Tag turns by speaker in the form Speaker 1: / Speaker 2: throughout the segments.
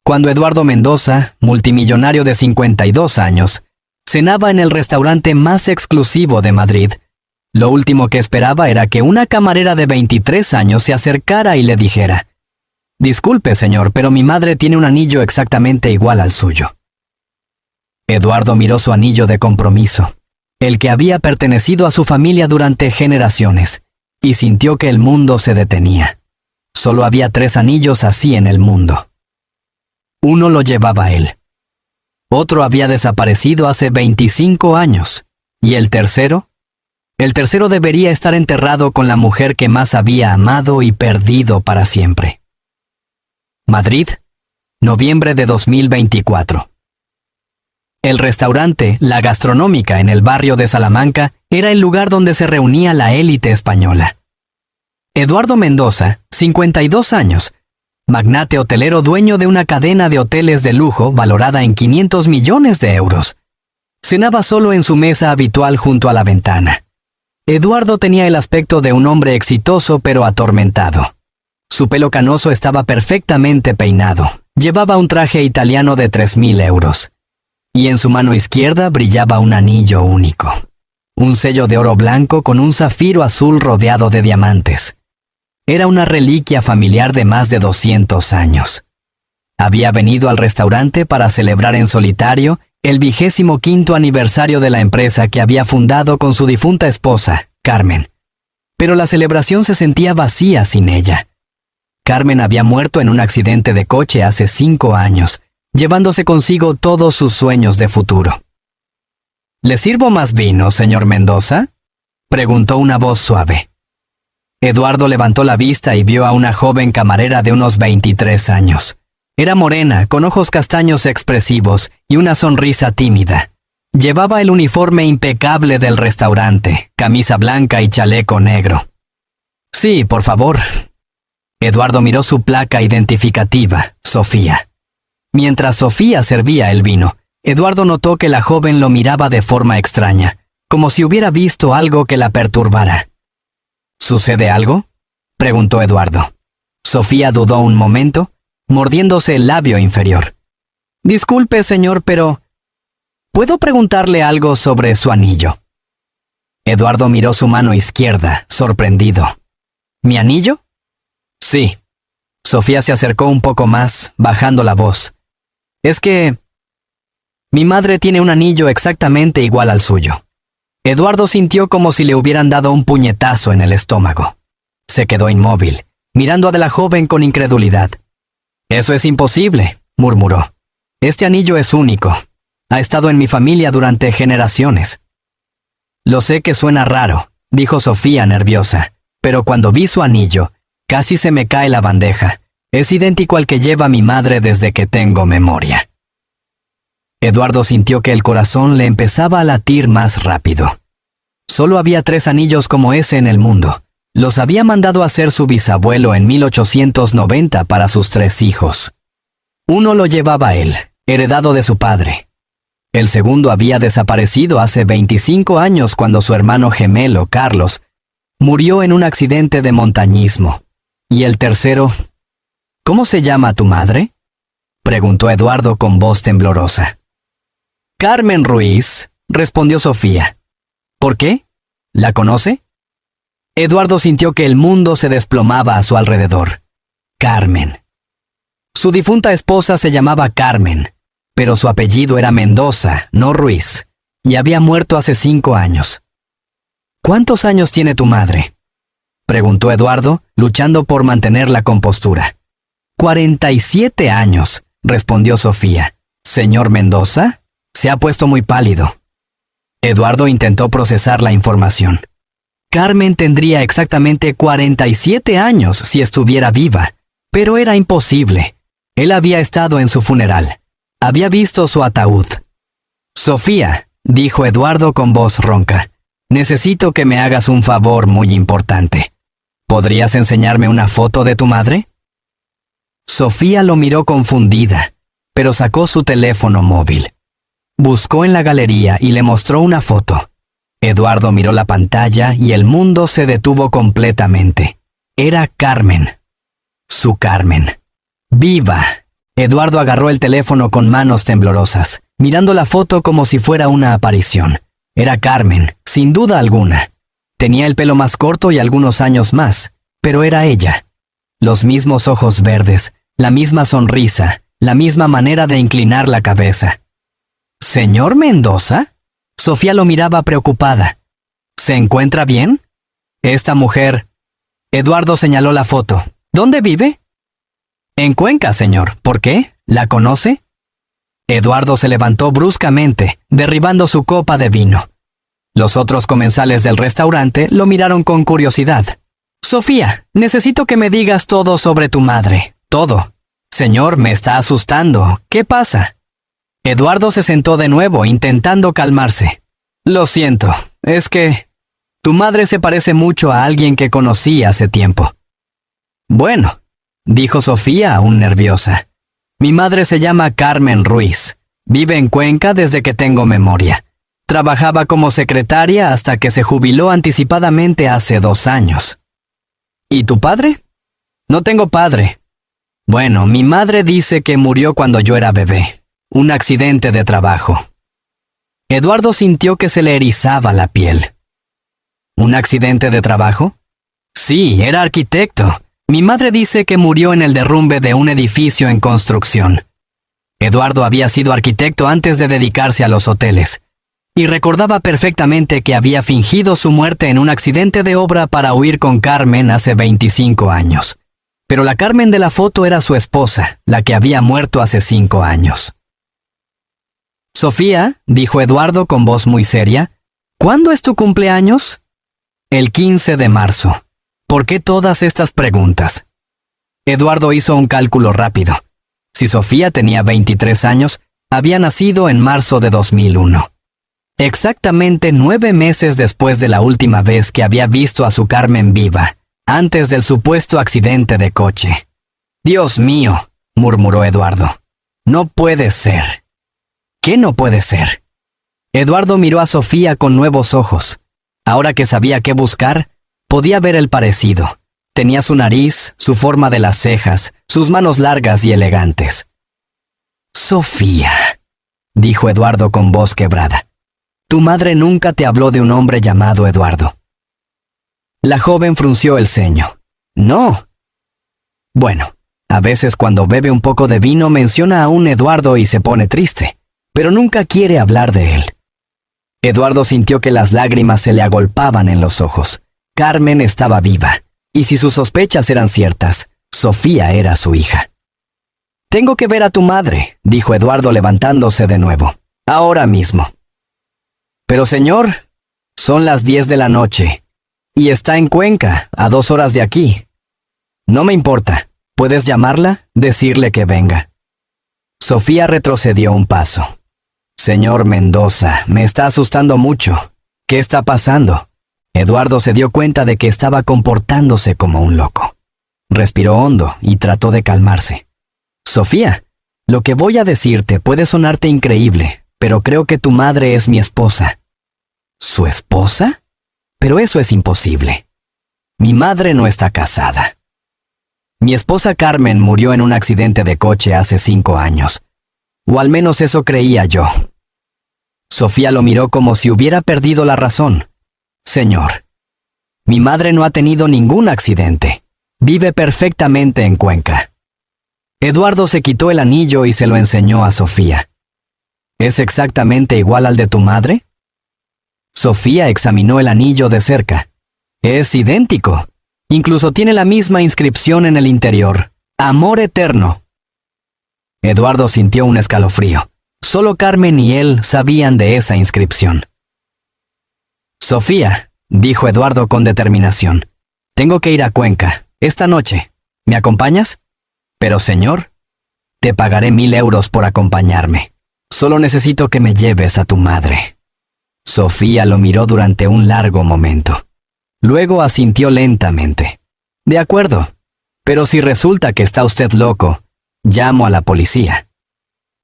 Speaker 1: cuando Eduardo Mendoza, multimillonario de 52 años, cenaba en el restaurante más exclusivo de Madrid. Lo último que esperaba era que una camarera de 23 años se acercara y le dijera: «Disculpe, señor, pero mi madre tiene un anillo exactamente igual al suyo». Eduardo miró su anillo de compromiso, el que había pertenecido a su familia durante generaciones, y sintió que el mundo se detenía. Solo había 3 anillos así en el mundo. Uno lo llevaba él. Otro había desaparecido hace 25 años. ¿Y el tercero? El tercero debería estar enterrado con la mujer que más había amado y perdido para siempre. Madrid, noviembre de 2024. El restaurante La Gastronómica en el barrio de Salamanca era el lugar donde se reunía la élite española. Eduardo Mendoza, 52 años, magnate hotelero dueño de una cadena de hoteles de lujo valorada en 500 millones de euros. Cenaba solo en su mesa habitual junto a la ventana. Eduardo tenía el aspecto de un hombre exitoso pero atormentado. Su pelo canoso estaba perfectamente peinado. Llevaba un traje italiano de 3.000 euros. Y en su mano izquierda brillaba un anillo único. Un sello de oro blanco con un zafiro azul rodeado de diamantes. Era una reliquia familiar de más de 200 años. Había venido al restaurante para celebrar en solitario el 25º aniversario de la empresa que había fundado con su difunta esposa, Carmen. Pero la celebración se sentía vacía sin ella. Carmen había muerto en un accidente de coche hace 5 años, llevándose consigo todos sus sueños de futuro. ¿Le sirvo más vino, señor Mendoza?, preguntó una voz suave. Eduardo levantó la vista y vio a una joven camarera de unos 23 años. Era morena, con ojos castaños expresivos y una sonrisa tímida. Llevaba el uniforme impecable del restaurante, camisa blanca y chaleco negro. «Sí, por favor». Eduardo miró su placa identificativa, Sofía. Mientras Sofía servía el vino, Eduardo notó que la joven lo miraba de forma extraña, como si hubiera visto algo que la perturbara. ¿Sucede algo?, preguntó Eduardo. Sofía dudó un momento, mordiéndose el labio inferior. «Disculpe, señor, pero ¿puedo preguntarle algo sobre su anillo?». Eduardo miró su mano izquierda, sorprendido. «¿Mi anillo?». «Sí». Sofía se acercó un poco más, bajando la voz. «Es que mi madre tiene un anillo exactamente igual al suyo». Eduardo sintió como si le hubieran dado un puñetazo en el estómago. Se quedó inmóvil, mirando a la joven con incredulidad. «Eso es imposible», murmuró. «Este anillo es único. Ha estado en mi familia durante generaciones». «Lo sé que suena raro», dijo Sofía nerviosa, «pero cuando vi su anillo, casi se me cae la bandeja. Es idéntico al que lleva mi madre desde que tengo memoria». Eduardo sintió que el corazón le empezaba a latir más rápido. Solo había 3 anillos como ese en el mundo. Los había mandado a hacer su bisabuelo en 1890 para sus 3 hijos. Uno lo llevaba él, heredado de su padre. El segundo había desaparecido hace 25 años cuando su hermano gemelo, Carlos, murió en un accidente de montañismo. Y el tercero... «¿Cómo se llama tu madre?», preguntó Eduardo con voz temblorosa. «Carmen Ruiz», respondió Sofía. «¿Por qué? ¿La conoce?». Eduardo sintió que el mundo se desplomaba a su alrededor. Carmen. Su difunta esposa se llamaba Carmen, pero su apellido era Mendoza, no Ruiz, y había muerto hace 5 años. «¿Cuántos años tiene tu madre?», preguntó Eduardo, luchando por mantener la compostura. 47 años, respondió Sofía. «¿Señor Mendoza?». Se ha puesto muy pálido. Eduardo intentó procesar la información. Carmen tendría exactamente 47 años si estuviera viva, pero era imposible. Él había estado en su funeral. Había visto su ataúd. «Sofía», dijo Eduardo con voz ronca, «necesito que me hagas un favor muy importante. ¿Podrías enseñarme una foto de tu madre?». Sofía lo miró confundida, pero sacó su teléfono móvil. Buscó en la galería y le mostró una foto. Eduardo miró la pantalla y el mundo se detuvo completamente. Era Carmen. Su Carmen. Viva, Eduardo agarró el teléfono con manos temblorosas, mirando la foto como si fuera una aparición. Era Carmen, sin duda alguna. Tenía el pelo más corto y algunos años más, pero era ella. Los mismos ojos verdes, la misma sonrisa, la misma manera de inclinar la cabeza. ¿Señor Mendoza? Sofía lo miraba preocupada. ¿Se encuentra bien? Esta mujer... Eduardo señaló la foto. ¿Dónde vive? En Cuenca, señor. ¿Por qué? ¿La conoce? Eduardo se levantó bruscamente, derribando su copa de vino. Los otros comensales del restaurante lo miraron con curiosidad. Sofía, necesito que me digas todo sobre tu madre. Todo. Señor, me está asustando. ¿Qué pasa? Eduardo se sentó de nuevo, intentando calmarse. Lo siento, es que... tu madre se parece mucho a alguien que conocí hace tiempo. Bueno, dijo Sofía, aún nerviosa. Mi madre se llama Carmen Ruiz. Vive en Cuenca desde que tengo memoria. Trabajaba como secretaria hasta que se jubiló anticipadamente hace 2 años. ¿Y tu padre? No tengo padre. Bueno, mi madre dice que murió cuando yo era bebé. Un accidente de trabajo. Eduardo sintió que se le erizaba la piel. ¿Un accidente de trabajo? Sí, era arquitecto. Mi madre dice que murió en el derrumbe de un edificio en construcción. Eduardo había sido arquitecto antes de dedicarse a los hoteles, y recordaba perfectamente que había fingido su muerte en un accidente de obra para huir con Carmen hace 25 años. Pero la Carmen de la foto era su esposa, la que había muerto hace 5 años. Sofía, dijo Eduardo con voz muy seria, ¿cuándo es tu cumpleaños? El 15 de marzo. ¿Por qué todas estas preguntas? Eduardo hizo un cálculo rápido. Si Sofía tenía 23 años, había nacido en marzo de 2001. Exactamente 9 meses después de la última vez que había visto a su Carmen viva, antes del supuesto accidente de coche. Dios mío, murmuró Eduardo. No puede ser. ¿Qué no puede ser? Eduardo miró a Sofía con nuevos ojos. Ahora que sabía qué buscar, podía ver el parecido. Tenía su nariz, su forma de las cejas, sus manos largas y elegantes. Sofía, dijo Eduardo con voz quebrada. Tu madre nunca te habló de un hombre llamado Eduardo. La joven frunció el ceño. No. Bueno, a veces cuando bebe un poco de vino menciona a un Eduardo y se pone triste, pero nunca quiere hablar de él. Eduardo sintió que las lágrimas se le agolpaban en los ojos. Carmen estaba viva, y si sus sospechas eran ciertas, Sofía era su hija. Tengo que ver a tu madre, dijo Eduardo levantándose de nuevo. Ahora mismo. Pero señor, son las 10 de la noche, y está en Cuenca, a 2 horas de aquí. No me importa. ¿Puedes llamarla? Decirle que venga. Sofía retrocedió un paso. Señor Mendoza, me está asustando mucho. ¿Qué está pasando? Eduardo se dio cuenta de que estaba comportándose como un loco. Respiró hondo y trató de calmarse. Sofía, lo que voy a decirte puede sonarte increíble, pero creo que tu madre es mi esposa. ¿Su esposa? Pero eso es imposible. Mi madre no está casada. Mi esposa Carmen murió en un accidente de coche hace 5 años. O al menos eso creía yo. Sofía lo miró como si hubiera perdido la razón. Señor, mi madre no ha tenido ningún accidente. Vive perfectamente en Cuenca. Eduardo se quitó el anillo y se lo enseñó a Sofía. ¿Es exactamente igual al de tu madre? Sofía examinó el anillo de cerca. Es idéntico. Incluso tiene la misma inscripción en el interior. Amor eterno. Eduardo sintió un escalofrío. Solo Carmen y él sabían de esa inscripción. Sofía, dijo Eduardo con determinación, tengo que ir a Cuenca, esta noche. ¿Me acompañas? Pero señor, te pagaré 1000 euros por acompañarme. Solo necesito que me lleves a tu madre. Sofía lo miró durante un largo momento. Luego asintió lentamente. De acuerdo, pero si resulta que está usted loco, llamo a la policía.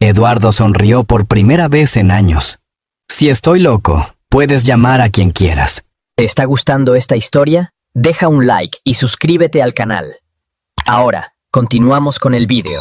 Speaker 1: Eduardo sonrió por primera vez en años. Si estoy loco, puedes llamar a quien quieras.
Speaker 2: ¿Te está gustando esta historia? Deja un like y suscríbete al canal. Ahora, continuamos con el vídeo.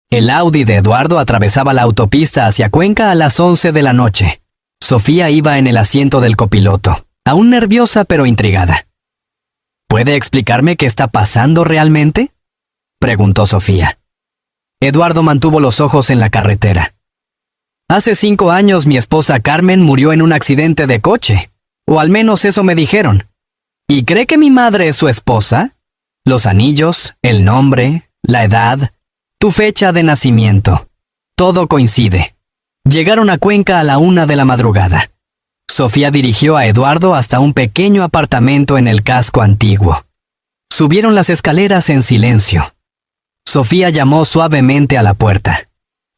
Speaker 1: El Audi de Eduardo atravesaba la autopista hacia Cuenca a las 11 de la noche. Sofía iba en el asiento del copiloto, aún nerviosa pero intrigada. ¿Puede explicarme qué está pasando realmente?, preguntó Sofía. Eduardo mantuvo los ojos en la carretera. Hace 5 años mi esposa Carmen murió en un accidente de coche, o al menos eso me dijeron. ¿Y cree que mi madre es su esposa? Los anillos, el nombre, la edad, tu fecha de nacimiento. Todo coincide. Llegaron a Cuenca a la 1 de la madrugada. Sofía dirigió a Eduardo hasta un pequeño apartamento en el casco antiguo. Subieron las escaleras en silencio. Sofía llamó suavemente a la puerta.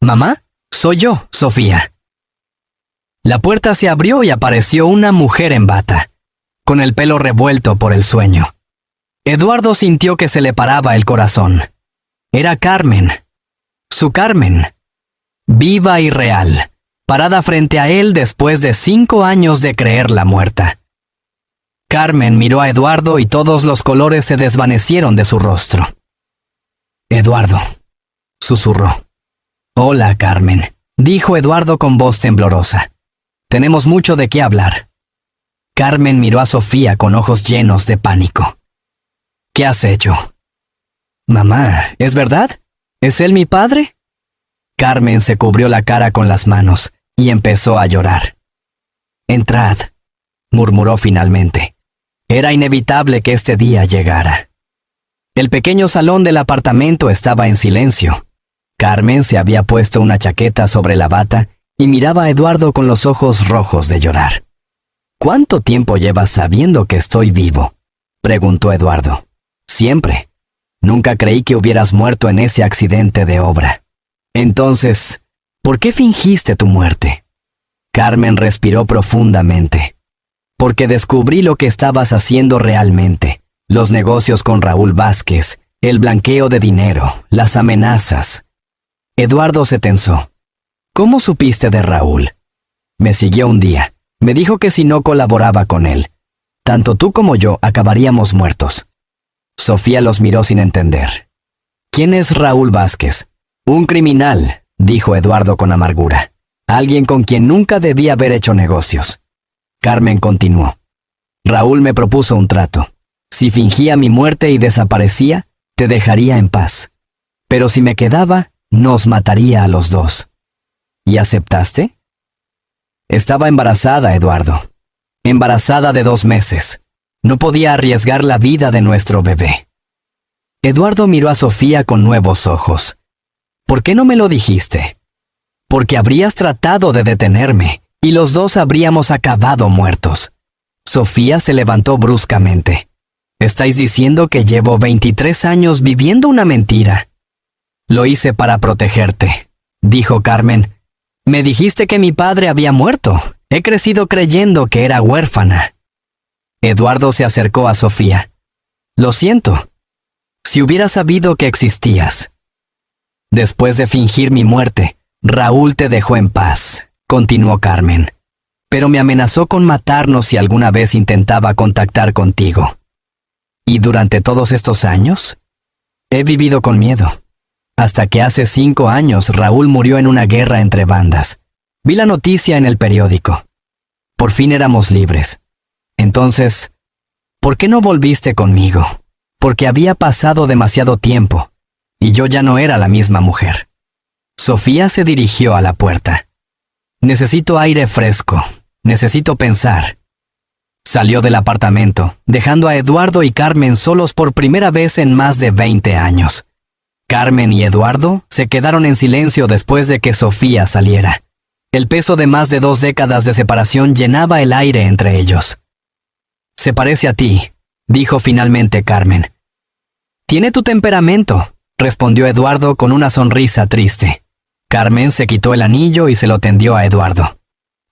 Speaker 1: «Mamá, soy yo, Sofía». La puerta se abrió y apareció una mujer en bata, con el pelo revuelto por el sueño. Eduardo sintió que se le paraba el corazón. Era Carmen, su Carmen, viva y real, parada frente a él después de 5 años de creerla muerta. Carmen miró a Eduardo y todos los colores se desvanecieron de su rostro. «Eduardo», susurró. «Hola, Carmen», dijo Eduardo con voz temblorosa. «Tenemos mucho de qué hablar». Carmen miró a Sofía con ojos llenos de pánico. «¿Qué has hecho?» «Mamá, ¿es verdad? ¿Es él mi padre?» Carmen se cubrió la cara con las manos y empezó a llorar. «Entrad», murmuró finalmente. Era inevitable que este día llegara. El pequeño salón del apartamento estaba en silencio. Carmen se había puesto una chaqueta sobre la bata y miraba a Eduardo con los ojos rojos de llorar. «¿Cuánto tiempo llevas sabiendo que estoy vivo?», preguntó Eduardo. «Siempre. Nunca creí que hubieras muerto en ese accidente de obra. Entonces, ¿por qué fingiste tu muerte?». Carmen respiró profundamente. «Porque descubrí lo que estabas haciendo realmente. Los negocios con Raúl Vázquez, el blanqueo de dinero, las amenazas». Eduardo se tensó. «¿Cómo supiste de Raúl?». «Me siguió un día. Me dijo que si no colaboraba con él, tanto tú como yo acabaríamos muertos». Sofía los miró sin entender. «¿Quién es Raúl Vázquez?». «Un criminal», dijo Eduardo con amargura. «Alguien con quien nunca debía haber hecho negocios». Carmen continuó. «Raúl me propuso un trato. Si fingía mi muerte y desaparecía, te dejaría en paz. Pero si me quedaba, nos mataría a los dos». «¿Y aceptaste?». «Estaba embarazada, Eduardo. Embarazada de 2 meses. No podía arriesgar la vida de nuestro bebé». Eduardo miró a Sofía con nuevos ojos. «¿Por qué no me lo dijiste?». «Porque habrías tratado de detenerme, y los dos habríamos acabado muertos». Sofía se levantó bruscamente. «¿Estáis diciendo que llevo 23 años viviendo una mentira?». «Lo hice para protegerte», dijo Carmen. «Me dijiste que mi padre había muerto. He crecido creyendo que era huérfana». Eduardo se acercó a Sofía. «Lo siento. Si hubiera sabido que existías». «Después de fingir mi muerte, Raúl te dejó en paz», continuó Carmen. «Pero me amenazó con matarnos si alguna vez intentaba contactar contigo. ¿Y durante todos estos años? He vivido con miedo. Hasta que hace 5 años Raúl murió en una guerra entre bandas. Vi la noticia en el periódico. Por fin éramos libres. Entonces, ¿por qué no volviste conmigo? Porque había pasado demasiado tiempo, y yo ya no era la misma mujer». Sofía se dirigió a la puerta. «Necesito aire fresco. Necesito pensar». Salió del apartamento, dejando a Eduardo y Carmen solos por primera vez en más de 20 años. Carmen y Eduardo se quedaron en silencio después de que Sofía saliera. El peso de más de 2 décadas de separación llenaba el aire entre ellos. «Se parece a ti», dijo finalmente Carmen. «Tiene tu temperamento», respondió Eduardo con una sonrisa triste. Carmen se quitó el anillo y se lo tendió a Eduardo.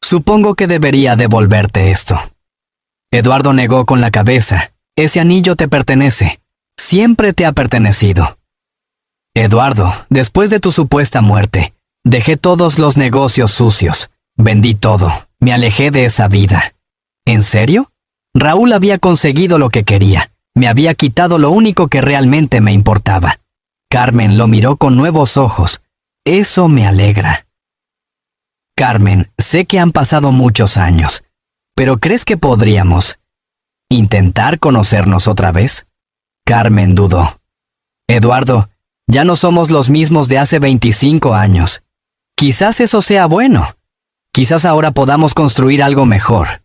Speaker 1: «Supongo que debería devolverte esto». Eduardo negó con la cabeza. «Ese anillo te pertenece. Siempre te ha pertenecido». «Eduardo, después de tu supuesta muerte, dejé todos los negocios sucios. Vendí todo. Me alejé de esa vida». «¿En serio?». Raúl había conseguido lo que quería. Me había quitado lo único que realmente me importaba. Carmen lo miró con nuevos ojos, Eso me alegra. Carmen, sé que han pasado muchos años, pero ¿crees que podríamos intentar conocernos otra vez? Carmen dudó. Eduardo, ya no somos los mismos de hace 25 años. Quizás eso sea bueno. Quizás ahora podamos construir algo mejor.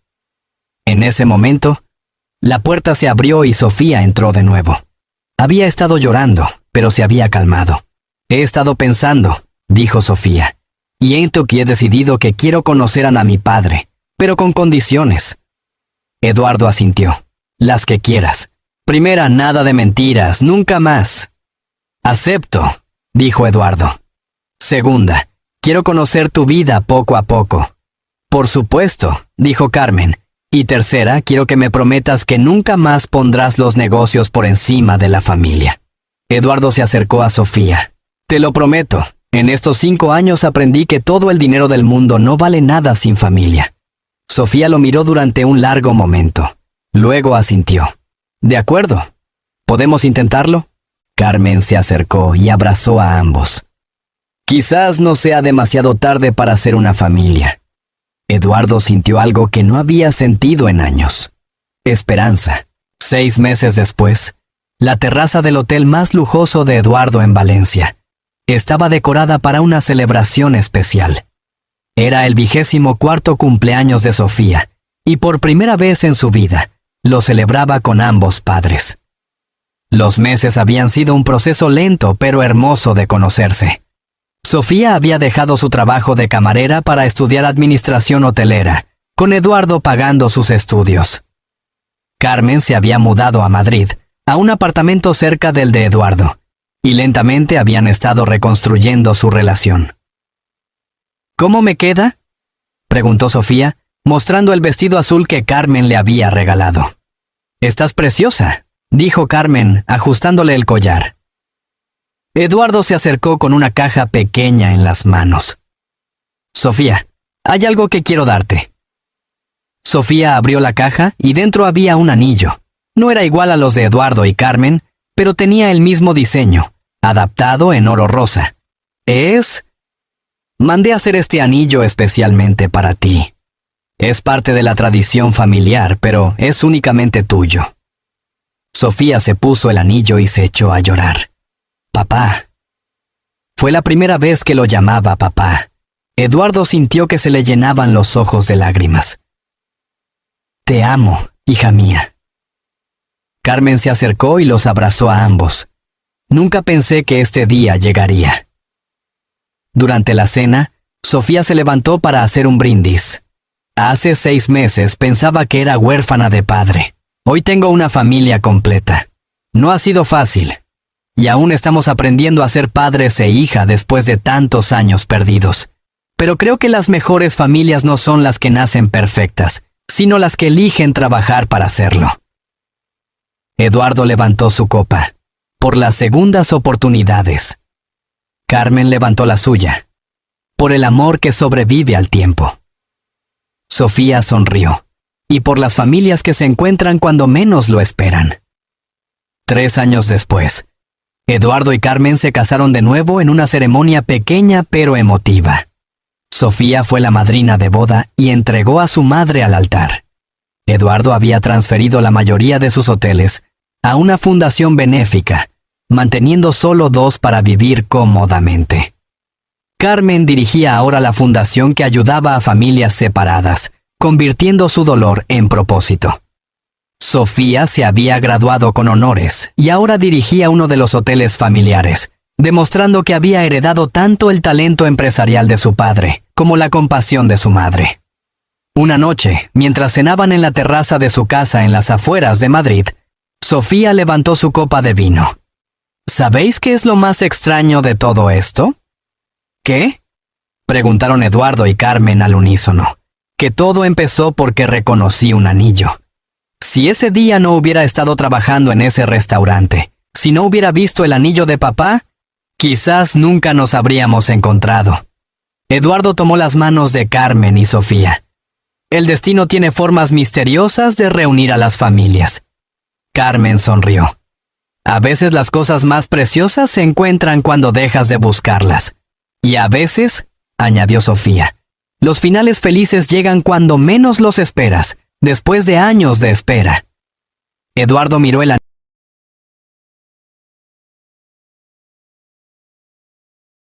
Speaker 1: En ese momento, la puerta se abrió y Sofía entró de nuevo. Había estado llorando, pero se había calmado. He estado pensando, dijo Sofía, y he decidido que quiero conocer a mi padre, pero con condiciones. Eduardo asintió. Las que quieras. Primera, nada de mentiras, nunca más. Acepto, dijo Eduardo. Segunda, quiero conocer tu vida poco a poco. Por supuesto, dijo Carmen. Y tercera, quiero que me prometas que nunca más pondrás los negocios por encima de la familia. Eduardo se acercó a Sofía. Te lo prometo, en estos 5 años aprendí que todo el dinero del mundo no vale nada sin familia. Sofía lo miró durante un largo momento. Luego asintió. De acuerdo. ¿Podemos intentarlo? Carmen se acercó y abrazó a ambos. Quizás no sea demasiado tarde para hacer una familia. Eduardo sintió algo que no había sentido en años. Esperanza. 6 meses después, la terraza del hotel más lujoso de Eduardo en Valencia estaba decorada para una celebración especial. Era el 24º cumpleaños de Sofía, y por primera vez en su vida, lo celebraba con ambos padres. Los meses habían sido un proceso lento pero hermoso de conocerse. Sofía había dejado su trabajo de camarera para estudiar administración hotelera, con Eduardo pagando sus estudios. Carmen se había mudado a Madrid, a un apartamento cerca del de Eduardo, y lentamente habían estado reconstruyendo su relación. ¿Cómo me queda?, preguntó Sofía, mostrando el vestido azul que Carmen le había regalado. «Estás preciosa», dijo Carmen, ajustándole el collar. Eduardo se acercó con una caja pequeña en las manos. «Sofía, hay algo que quiero darte». Sofía abrió la caja y dentro había un anillo. No era igual a los de Eduardo y Carmen, pero tenía el mismo diseño, adaptado en oro rosa. Mandé hacer este anillo especialmente para ti. Es parte de la tradición familiar, pero es únicamente tuyo. Sofía se puso el anillo y se echó a llorar. Papá. Fue la primera vez que lo llamaba papá. Eduardo sintió que se le llenaban los ojos de lágrimas. Te amo, hija mía. Carmen se acercó y los abrazó a ambos. Nunca pensé que este día llegaría. Durante la cena, Sofía se levantó para hacer un brindis. Hace 6 meses pensaba que era huérfana de padre. Hoy tengo una familia completa. No ha sido fácil. Y aún estamos aprendiendo a ser padres e hija después de tantos años perdidos. Pero creo que las mejores familias no son las que nacen perfectas, sino las que eligen trabajar para hacerlo. Eduardo levantó su copa. Por las segundas oportunidades. Carmen levantó la suya. Por el amor que sobrevive al tiempo. Sofía sonrió. Y por las familias que se encuentran cuando menos lo esperan. 3 años después, Eduardo y Carmen se casaron de nuevo en una ceremonia pequeña pero emotiva. Sofía fue la madrina de boda y entregó a su madre al altar. Eduardo había transferido la mayoría de sus hoteles a una fundación benéfica, manteniendo solo 2 para vivir cómodamente. Carmen dirigía ahora la fundación que ayudaba a familias separadas, convirtiendo su dolor en propósito. Sofía se había graduado con honores y ahora dirigía uno de los hoteles familiares, demostrando que había heredado tanto el talento empresarial de su padre como la compasión de su madre. Una noche, mientras cenaban en la terraza de su casa en las afueras de Madrid, Sofía levantó su copa de vino. ¿Sabéis qué es lo más extraño de todo esto? ¿Qué? Preguntaron Eduardo y Carmen al unísono. Que todo empezó porque reconocí un anillo. Si ese día no hubiera estado trabajando en ese restaurante, si no hubiera visto el anillo de papá, quizás nunca nos habríamos encontrado. Eduardo tomó las manos de Carmen y Sofía. El destino tiene formas misteriosas de reunir a las familias. Carmen sonrió. A veces las cosas más preciosas se encuentran cuando dejas de buscarlas. Y a veces, añadió Sofía, los finales felices llegan cuando menos los esperas, después de años de espera. Eduardo miró el